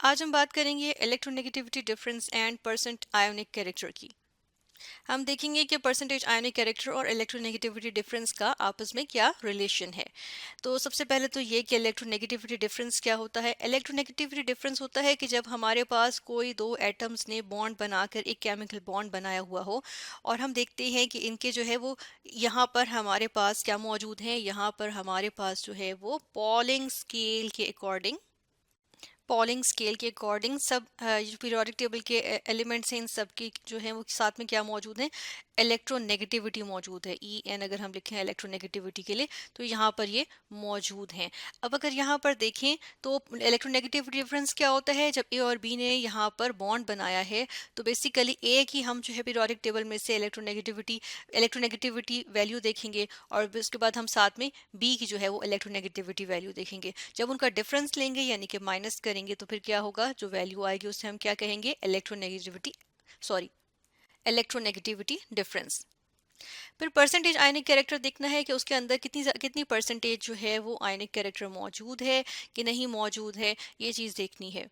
आज हम बात करेंगे electronegativity difference and percent ionic character की। हम देखेंगे कि परसेंटेज आयोनिक कैरेक्टर और इलेक्ट्रोनेगेटिविटी डिफरेंस का आपस में क्या रिलेशन है। तो सबसे पहले तो ये कि इलेक्ट्रोनेगेटिविटी डिफरेंस क्या होता है। इलेक्ट्रोनेगेटिविटी डिफरेंस होता है कि जब हमारे पास कोई दो एटम्स ने बॉन्ड बनाकर एक केमिकल बॉन्ड बनाया हुआ हो और हम देखते हैं कि इनके जो है वो यहाँ पर हमारे पास क्या मौजूद है, यहाँ पर हमारे पास जो है वो पॉलिंग स्केल के अकॉर्डिंग सब जो पीरियोडिक टेबल के एलिमेंट्स हैं इन सब की जो है वो साथ में क्या मौजूद है, इलेक्ट्रोनेगेटिविटी मौजूद है। ई एन अगर हम लिखें इलेक्ट्रोनेगेटिविटी के लिए तो यहाँ पर ये मौजूद हैं। अब अगर यहाँ पर देखें तो इलेक्ट्रोनेगेटिविटी डिफरेंस क्या होता है, जब ए और बी ने यहाँ पर बॉन्ड बनाया है तो बेसिकली ए की हम जो है पीरियोडिक टेबल में से इलेक्ट्रोनेगेटिविटी वैल्यू देखेंगे और उसके बाद हम साथ में बी की जो है वो इलेक्ट्रोनेगेटिविटी वैल्यू देखेंगे। जब उनका डिफरेंस लेंगे यानी कि माइनस करेंगे तो फिर क्या होगा, जो वैल्यू आएगी उससे हम क्या कहेंगे, इलेक्ट्रोनेगेटिविटी डिफरेंस। फिर परसेंटेज आयनिक कैरेक्टर देखना है कि उसके अंदर कितनी कितनी परसेंटेज जो है वो आयनिक कैरेक्टर मौजूद है कि नहीं मौजूद है, ये चीज़ देखनी है।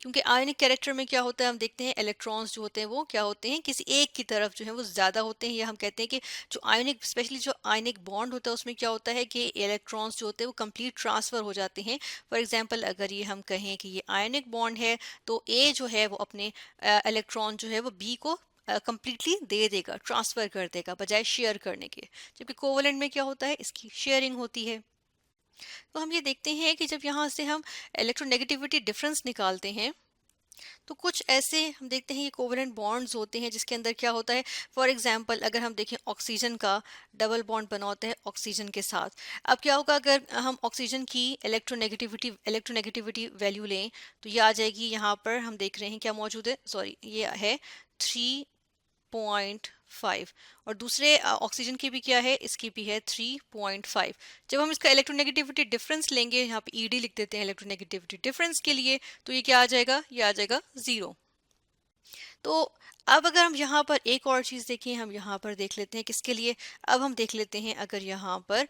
क्योंकि आयनिक कैरेक्टर में क्या होता है, हम देखते हैं इलेक्ट्रॉन्स जो होते हैं वो क्या होते हैं, किसी एक की तरफ जो है वो ज़्यादा होते हैं, या हम कहते हैं कि जो आयनिक स्पेशली जो आयनिक बॉन्ड होता है उसमें क्या होता है कि इलेक्ट्रॉन्स जो होते हैं वो कंप्लीट ट्रांसफ़र हो जाते हैं। फॉर एग्जांपल अगर ये हम कहें कि ये आयनिक बॉन्ड है तो ए जो है वो अपने इलेक्ट्रॉन जो है वो बी को कंप्लीटली दे देगा, ट्रांसफ़र कर देगा बजाय शेयर करने के। जबकि कोवलेंट में क्या होता है, इसकी शेयरिंग होती है। तो हम ये देखते हैं कि जब यहाँ से हम इलेक्ट्रोनेगेटिविटी डिफरेंस निकालते हैं तो कुछ ऐसे हम देखते हैं ये कोवेलेंट बॉन्ड्स होते हैं जिसके अंदर क्या होता है। फॉर एग्जांपल अगर हम देखें ऑक्सीजन का डबल बॉन्ड बना होता है ऑक्सीजन के साथ। अब क्या होगा अगर हम ऑक्सीजन की इलेक्ट्रोनेगेटिविटी वैल्यू लें तो ये आ जाएगी, यहाँ पर हम देख रहे हैं क्या मौजूद है, सॉरी ये है 3.5 और दूसरे ऑक्सीजन की भी क्या है, इसकी भी है 3.5। जब हम इसका इलेक्ट्रोनेगेटिविटी डिफरेंस लेंगे, यहाँ पे ईडी लिख देते हैं इलेक्ट्रोनेगेटिविटी डिफरेंस के लिए, तो ये क्या आ जाएगा, ये आ जाएगा 0। तो अब अगर हम यहाँ पर एक और चीज़ देखें, हम यहाँ पर देख लेते हैं किसके लिए, अब हम देख लेते हैं अगर यहाँ पर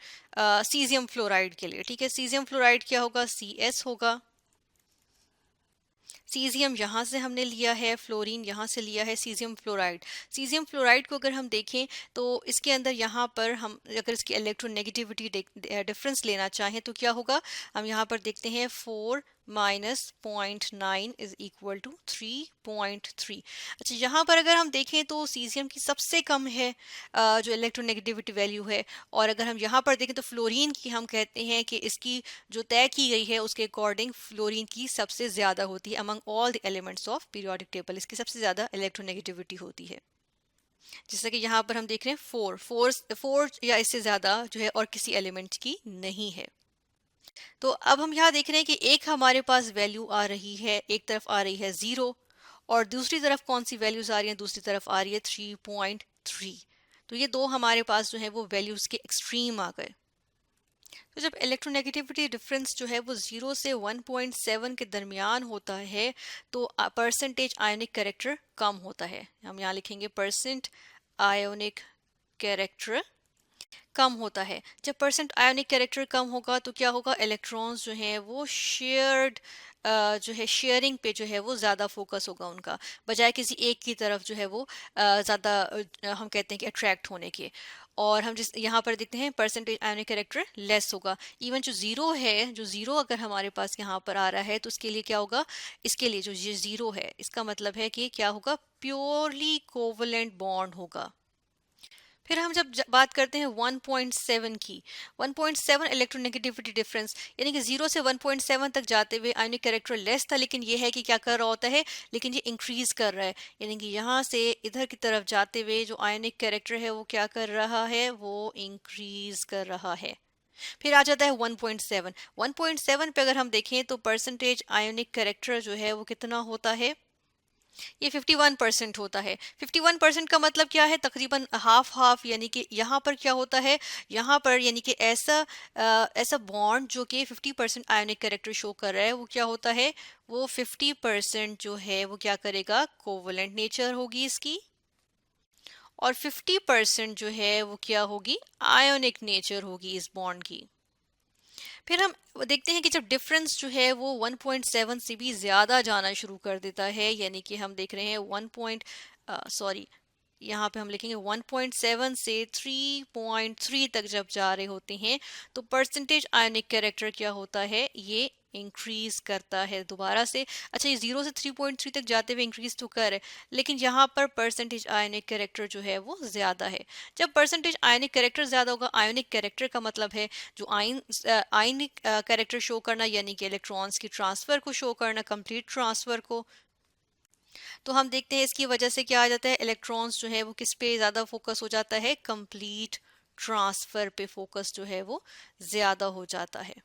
सीजियम फ्लोराइड के लिए। ठीक है, सीजियम फ्लोराइड क्या होगा, CS होगा। सीजियम यहाँ से हमने लिया है, फ्लोरीन यहाँ से लिया है, सीजियम फ्लोराइड। सीजियम फ्लोराइड को अगर हम देखें तो इसके अंदर यहाँ पर हम अगर इसकी इलेक्ट्रोनेगेटिविटी डिफरेंस लेना चाहें तो क्या होगा, हम यहाँ पर देखते हैं 4 माइनस 0.9 इज इक्वल टू 3.3। अच्छा, यहाँ पर अगर हम देखें तो सीजियम की सबसे कम है जो इलेक्ट्रोनेगेटिविटी वैल्यू है, और अगर हम यहाँ पर देखें तो फ्लोरीन की हम कहते हैं कि इसकी जो तय की गई है उसके अकॉर्डिंग फ्लोरीन की सबसे ज़्यादा होती है among all the elements of periodic table, इसकी सबसे ज़्यादा इलेक्ट्रोनेगेटिविटी होती है। जैसे कि यहाँ पर हम देख रहे हैं फोर या इससे ज़्यादा जो है और किसी एलिमेंट की नहीं है। तो अब हम यहाँ देख रहे हैं कि एक हमारे पास वैल्यू आ रही है, एक तरफ आ रही है 0 और दूसरी तरफ कौन सी वैल्यूज आ रही हैं, दूसरी तरफ आ रही है 3.3। तो ये दो हमारे पास जो है वो वैल्यूज के एक्सट्रीम आ गए। तो जब इलेक्ट्रोनेगेटिविटी डिफरेंस जो है वो 0 से 1.7 के दरमियान होता है तो परसेंटेज आयोनिक कैरेक्टर कम होता है। हम यहाँ लिखेंगे परसेंट आयोनिक कैरेक्टर कम होता है। जब परसेंट आयोनिक कैरेक्टर कम होगा तो क्या होगा, इलेक्ट्रॉन्स जो हैं वो जो है शेयरिंग पे जो है वो ज़्यादा फोकस होगा उनका, बजाय किसी एक की तरफ जो है वो ज़्यादा हम कहते हैं कि अट्रैक्ट होने के। और हम जिस यहाँ पर देखते हैं परसेंटेज आयोनिक कैरेक्टर लेस होगा। इवन जो ज़ीरो है, जो ज़ीरो अगर हमारे पास यहाँ पर आ रहा है तो उसके लिए क्या होगा, इसके लिए जो ये ज़ीरो है इसका मतलब है कि क्या होगा, प्योरली कोवलेंट बॉन्ड होगा। फिर हम जब बात करते हैं 1.7 की, 1.7 इलेक्ट्रोनेगेटिविटी डिफरेंस, यानी कि 0 से 1.7 तक जाते हुए आयोनिक कैरेक्टर लेस था, लेकिन ये है कि क्या कर रहा होता है, लेकिन ये इंक्रीज कर रहा है, यानी कि यहाँ से इधर की तरफ जाते हुए जो आयोनिक कैरेक्टर है वो क्या कर रहा है, वो इंक्रीज कर रहा है। फिर आ जाता है 1.7। 1.7 पे अगर हम देखें तो परसेंटेज आयोनिक कैरेक्टर जो है वो कितना होता है, ये 51% होता है। 51% का मतलब क्या है, तकरीबन हाफ हाफ, यानी कि यहाँ पर क्या होता है, यहाँ पर यानी कि ऐसा बॉन्ड जो कि 50% आयोनिक कैरेक्टर शो कर रहा है वो क्या होता है, वो 50% जो है वो क्या करेगा, कोवलेंट नेचर होगी इसकी, और 50% जो है वो क्या होगी, आयोनिक नेचर होगी इस बॉन्ड की। फिर हम देखते हैं कि जब डिफरेंस जो है वो 1.7 से भी ज़्यादा जाना शुरू कर देता है, यानी कि हम देख रहे हैं 1 पॉइंट सॉरी यहाँ पे हम लिखेंगे 1.7 से 3.3 तक जब जा रहे होते हैं तो परसेंटेज आयनिक कैरेक्टर क्या होता है, ये इंक्रीज करता है दोबारा से। अच्छा, ये 0 से 3.3 तक जाते हुए इंक्रीज तो कर है, लेकिन यहाँ पर परसेंटेज आयनिक कैरेक्टर जो है वो ज़्यादा है। जब परसेंटेज आयनिक कैरेक्टर ज़्यादा होगा, आयनिक कैरेक्टर का मतलब है जो आयनिक कैरेक्टर शो करना, यानी कि इलेक्ट्रॉन्स की ट्रांसफ़र को शो करना, कंप्लीट ट्रांसफ़र को। तो हम देखते हैं इसकी वजह से क्या आ जाता है, इलेक्ट्रॉन्स जो है वो किस पे ज़्यादा फोकस हो जाता है, कंप्लीट ट्रांसफ़र पे फोकस जो है वो ज़्यादा हो जाता है।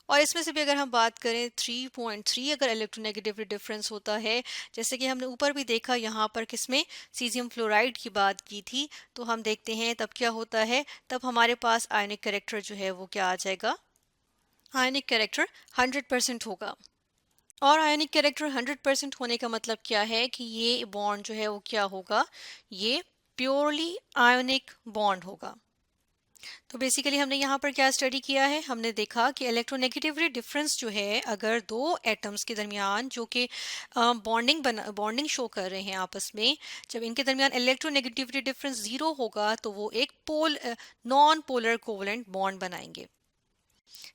और इसमें से भी अगर हम बात करें 3.3 अगर इलेक्ट्रोनेगेटिव डिफरेंस होता है, जैसे कि हमने ऊपर भी देखा यहाँ पर किसमें सीजियम फ्लोराइड की बात की थी, तो हम देखते हैं तब क्या होता है, तब हमारे पास आयनिक कैरेक्टर जो है वो क्या आ जाएगा, आयनिक कैरेक्टर 100% होगा। और आयनिक कैरेक्टर 100% होने का मतलब क्या है कि ये बॉन्ड जो है वो क्या होगा, ये प्योरली आयोनिक बॉन्ड होगा। तो बेसिकली हमने यहाँ पर क्या स्टडी किया है, हमने देखा कि इलेक्ट्रोनेगेटिविटी डिफरेंस जो है, अगर दो एटम्स के दरमियान जो कि बॉन्डिंग शो कर रहे हैं आपस में, जब इनके दरमियान इलेक्ट्रोनेगेटिविटी डिफरेंस 0 होगा तो वो एक नॉन पोलर कोवलेंट बॉन्ड बनाएंगे,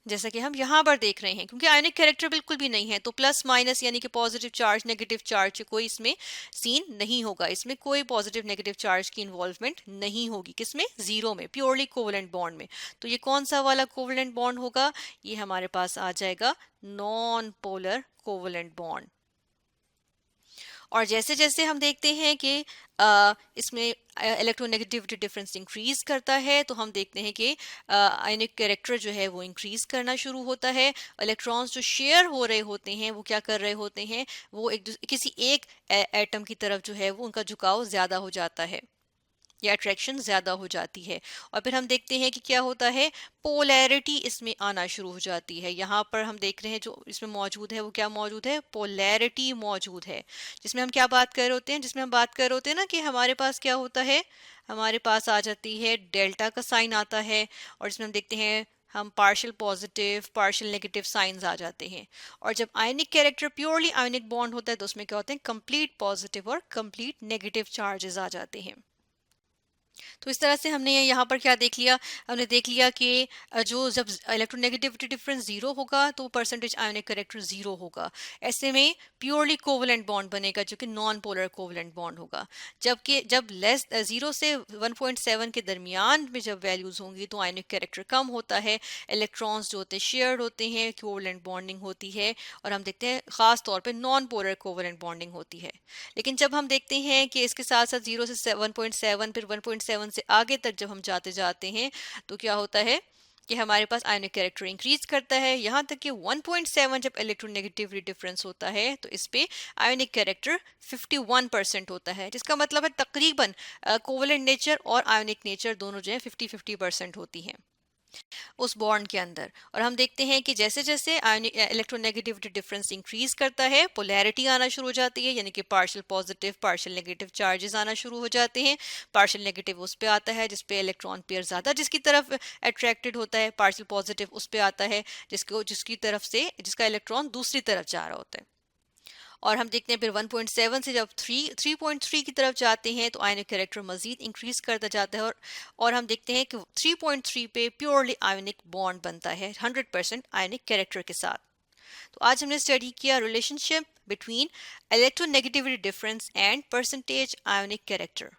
जैसा कि हम यहाँ पर देख रहे हैं। क्योंकि आयनिक कैरेक्टर बिल्कुल भी नहीं है तो प्लस माइनस यानी कि पॉजिटिव चार्ज नेगेटिव चार्ज कोई इसमें सीन नहीं होगा, इसमें कोई पॉजिटिव नेगेटिव चार्ज की इन्वॉल्वमेंट नहीं होगी, किसमें, जीरो में, प्योरली कोवलेंट बॉन्ड में। तो ये कौन सा वाला कोवलेंट बॉन्ड होगा, ये हमारे पास आ जाएगा नॉन पोलर कोवलेंट बॉन्ड। और जैसे जैसे हम देखते हैं कि इसमें इलेक्ट्रोनेगेटिविटी डिफरेंस इंक्रीज करता है, तो हम देखते हैं कि आयनिक कैरेक्टर जो है वो इंक्रीज करना शुरू होता है। इलेक्ट्रॉन्स जो शेयर हो रहे होते हैं वो क्या कर रहे होते हैं, वो किसी एक एटम की तरफ जो है वो उनका झुकाव ज़्यादा हो जाता है या अट्रैक्शन ज़्यादा हो जाती है। और फिर हम देखते हैं कि क्या होता है, पोलैरिटी इसमें आना शुरू हो जाती है। यहाँ पर हम देख रहे हैं जो इसमें मौजूद है वो क्या मौजूद है, पोलैरिटी मौजूद है। जिसमें हम क्या बात कर रहे होते हैं, जिसमें हम बात कर रहे होते हैं ना कि हमारे पास क्या होता है, हमारे पास आ जाती है डेल्टा का साइन आता है, और इसमें हम देखते हैं हम partial positive partial negative signs आ जाते हैं। और जब ionic character purely ionic bond होता है तो उसमें क्या होते हैं, कंप्लीट पॉजिटिव और कंप्लीट नेगेटिव चार्जेस आ जाते हैं। तो इस तरह से हमने यहाँ पर क्या देख लिया, हमने देख लिया कि जो जब इलेक्ट्रोनेगेटिविटी डिफरेंस जीरो होगा तो परसेंटेज आयनिक कैरेक्टर जीरो होगा। ऐसे में प्योरली कोवलेंट बॉन्ड बनेगा जो कि नॉन पोलर कोवलेंट बॉन्ड होगा। जबकि जब लेस जीरो से 1.7 के दरमियान में जब वैल्यूज होंगी तो आयनिक कैरेक्टर कम होता है, इलेक्ट्रॉन्स जो होते हैं शेयर्ड होते हैं, कोवलेंट बॉन्डिंग होती है, और हम देखते हैं खास तौर पे नॉन पोलर कोवलेंट बॉन्डिंग होती है। लेकिन जब हम देखते हैं कि इसके साथ साथ 0 से 1.7 फिर 1.7 से आगे तक जब हम जाते जाते हैं तो क्या होता है कि हमारे पास आयनिक कैरेक्टर इंक्रीज करता है, यहाँ तक कि 1.7 जब इलेक्ट्रोनेगेटिविटी डिफरेंस होता है तो इस पे आयनिक कैरेक्टर 51% होता है, जिसका मतलब है तकरीबन कोवलेंट नेचर और आयनिक नेचर दोनों जो है 50-50% होती हैं उस बॉन्ड के अंदर। और हम देखते हैं कि जैसे जैसे इलेक्ट्रोनेगेटिविटी डिफरेंस इंक्रीज करता है, पोलैरिटी आना शुरू हो जाती है, यानी कि partial positive partial negative charges आना शुरू हो जाते हैं। पार्शियल नेगेटिव उस पे आता है जिसपे इलेक्ट्रॉन पेयर ज़्यादा जिसकी तरफ अट्रैक्टेड होता है, पार्शियल पॉजिटिव उस पे आता है जिसकी तरफ से जिसका इलेक्ट्रॉन दूसरी तरफ जा रहा होता है। और हम देखते हैं फिर 1.7 से जब 3.3 की तरफ जाते हैं तो आयनिक कैरेक्टर मजीद इंक्रीज करता जाता है, और हम देखते हैं कि 3.3 पे प्योरली आयनिक बॉन्ड बनता है 100% आयनिक कैरेक्टर के साथ। तो आज हमने स्टडी किया relationship between electronegativity difference and percentage ionic character.